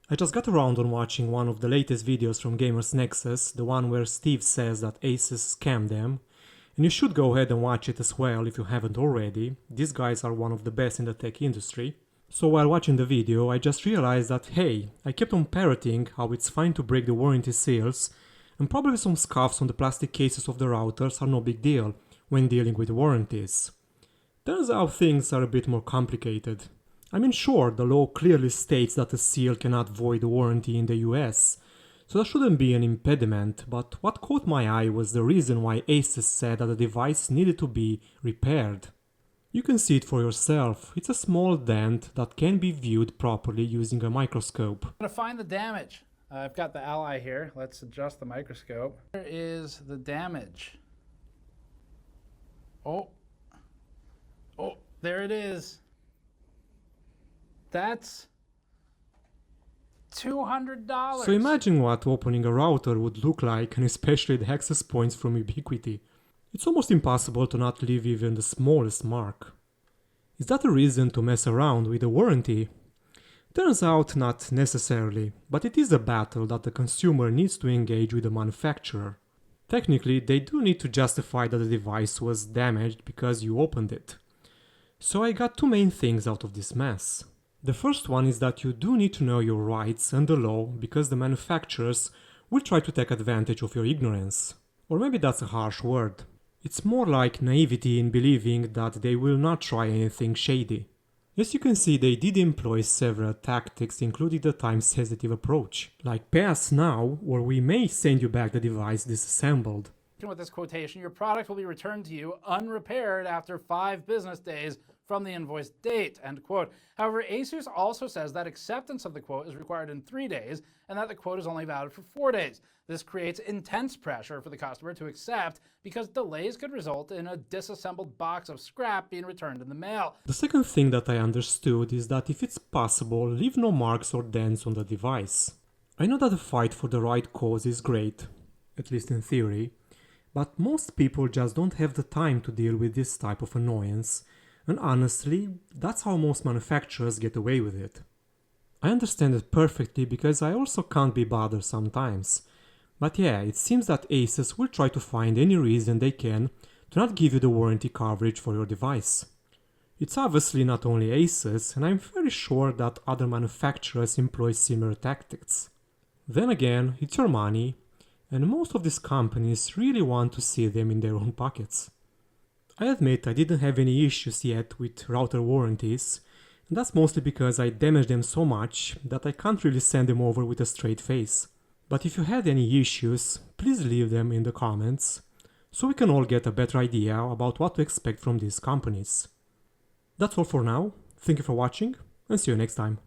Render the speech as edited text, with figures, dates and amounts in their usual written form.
I just got around on watching one of the latest videos from Gamers Nexus, the one where Steve says that ASUS scammed them, and you should go ahead and watch it as well if you haven't already. These guys are one of the best in the tech industry. So while watching the video, I just realized that hey, I kept on parroting how it's fine to break the warranty seals, and probably some scuffs on the plastic cases of the routers are no big deal when dealing with warranties. Turns out things are a bit more complicated. I mean, sure, the law clearly states that a seal cannot void a warranty in the US, so that shouldn't be an impediment, but what caught my eye was the reason why ASUS said that the device needed to be repaired. You can see it for yourself. It's a small dent that can be viewed properly using a microscope. I'm going to find the damage. I've got the Ally here. Let's adjust the microscope. Here is the damage. Oh, there it is. That's $200. So imagine what opening a router would look like, and especially the access points from Ubiquiti. It's almost impossible to not leave even the smallest mark. Is that a reason to mess around with a warranty? Turns out not necessarily, but it is a battle that the consumer needs to engage with the manufacturer. Technically, they do need to justify that the device was damaged because you opened it. So I got two main things out of this mess. The first one is that you do need to know your rights and the law because the manufacturers will try to take advantage of your ignorance. Or maybe that's a harsh word. It's more like naivety in believing that they will not try anything shady. As you can see, they did employ several tactics, including the time-sensitive approach, like pay us now or we may send you back the device disassembled. With this quotation, your product will be returned to you unrepaired after 5 business days from the invoice date, end quote. However, ASUS also says that acceptance of the quote is required in 3 days and that the quote is only valid for 4 days. This creates intense pressure for the customer to accept because delays could result in a disassembled box of scrap being returned in the mail. The second thing that I understood is that if it's possible, leave no marks or dents on the device. I know that the fight for the right cause is great, at least in theory, but most people just don't have the time to deal with this type of annoyance. And honestly, that's how most manufacturers get away with it. I understand it perfectly because I also can't be bothered sometimes. But yeah, it seems that ASUS will try to find any reason they can to not give you the warranty coverage for your device. It's obviously not only ASUS, and I'm very sure that other manufacturers employ similar tactics. Then again, it's your money, and most of these companies really want to see them in their own pockets. I admit I didn't have any issues yet with router warranties, and that's mostly because I damaged them so much that I can't really send them over with a straight face. But if you had any issues, please leave them in the comments, so we can all get a better idea about what to expect from these companies. That's all for now, thank you for watching, and see you next time.